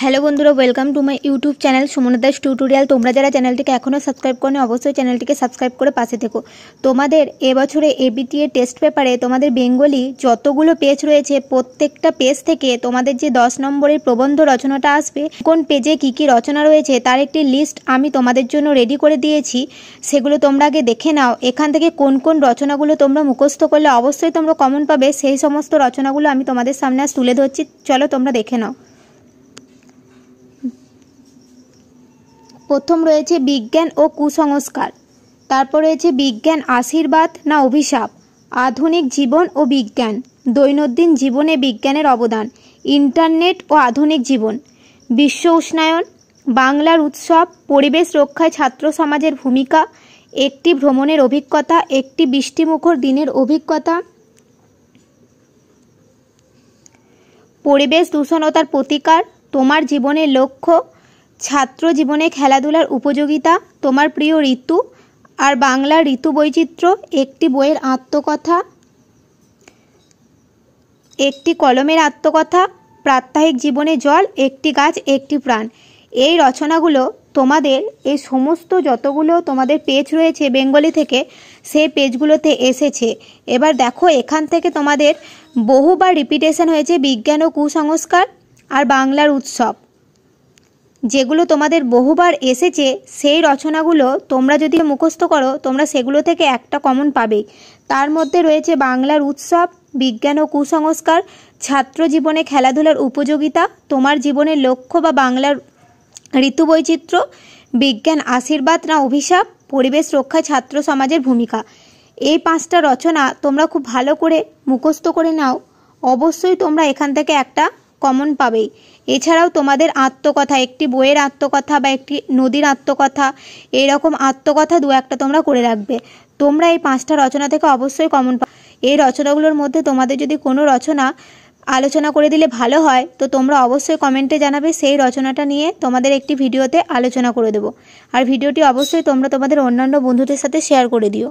Hello বন্ধুরা, welcome to my YouTube channel Sumana Das tutorial. তোমরা যারা চ্যানেলটিকে এখনও সাবস্ক্রাইব করো অবশ্যই চ্যানেলটিকে সাবস্ক্রাইব করে পাশে থেকো। তোমাদের এবছরে এবিটিএ টেস্ট পেপারে তোমাদের বেঙ্গলি যতগুলো পেজ রয়েছে প্রত্যেকটা পেজ থেকে তোমাদের যে 10 নম্বরের প্রবন্ধ রচনাটা আসবে, কোন পেজে কী কী রচনা রয়েছে তার একটি লিস্ট আমি তোমাদের জন্য রেডি করে দিয়েছি। সেগুলো তোমরা আগে দেখে নাও। এখান থেকে কোন কোন রচনাগুলো তোমরা মুখস্থ করলে অবশ্যই তোমরা কমন পাবে, সেই সমস্ত রচনাগুলো আমি তোমাদের সামনে আজ তুলে ধরছি। চলো তোমরা দেখে নাও। প্রথম রয়েছে বিজ্ঞান ও কুসংস্কার, তারপর রয়েছে বিজ্ঞান আশীর্বাদ না অভিশাপ, আধুনিক জীবন ও বিজ্ঞান, দৈনন্দিন জীবনে বিজ্ঞানের অবদান, ইন্টারনেট ও আধুনিক জীবন, বিশ্ব উষ্ণায়ন, বাংলার উৎসব, পরিবেশ রক্ষায় ছাত্র সমাজের ভূমিকা, একটি ভ্রমণের অভিজ্ঞতা, একটি বৃষ্টিমুখর দিনের অভিজ্ঞতা, পরিবেশ দূষণ ও তার প্রতিকার, তোমার জীবনের লক্ষ্য, ছাত্র জীবনে খেলাধুলার উপযোগিতা, তোমার প্রিয় ঋতু আর বাংলার ঋতু বৈচিত্র্য, একটি বইয়ের আত্মকথা, একটি কলমের আত্মকথা, প্রাত্যহিক জীবনে জল, একটি গাছ একটি প্রাণ। এই রচনাগুলো তোমাদের এই সমস্ত যতগুলো তোমাদের পেজ রয়েছে বেঙ্গলি থেকে, সেই পেজগুলোতে এসেছে। এবার দেখো, এখান থেকে তোমাদের বহুবার রিপিটেশন হয়েছে বিজ্ঞান ও কুসংস্কার আর বাংলার উৎসব। যেগুলো তোমাদের বহুবার এসেছে সেই রচনাগুলো তোমরা যদি মুখস্থ করো তোমরা সেগুলো থেকে একটা কমন পাবে। তার মধ্যে রয়েছে বাংলার উৎসব, বিজ্ঞান ও কুসংস্কার, ছাত্র জীবনে খেলাধুলার উপযোগিতা, তোমার জীবনের লক্ষ্য বা বাংলার ঋতু বৈচিত্র্য, বিজ্ঞান আশীর্বাদ না অভিশাপ, পরিবেশ রক্ষায় ছাত্র সমাজের ভূমিকা। এই 5টা রচনা তোমরা খুব ভালো করে মুখস্থ করে নাও, অবশ্যই তোমরা এখান থেকে একটা কমন পাবেই। এছাড়াও তোমাদের আত্মকথা, একটি বইয়ের আত্মকথা বা একটি নদীর আত্মকথা, এরকম আত্মকথা 2-1টা তোমরা করে রাখবে। তোমরা এই 5টা রচনা থেকে অবশ্যই কমন পাবে। এই রচনাগুলোর মধ্যে তোমাদের যদি কোনো রচনা আলোচনা করে দিলে ভালো হয় তো তোমরা অবশ্যই কমেন্টে জানাবে, সেই রচনাটা নিয়ে তোমাদের একটি ভিডিওতে আলোচনা করে দেবো। আর ভিডিওটি অবশ্যই তোমরা তোমাদের অন্যান্য বন্ধুদের সাথে শেয়ার করে দিও।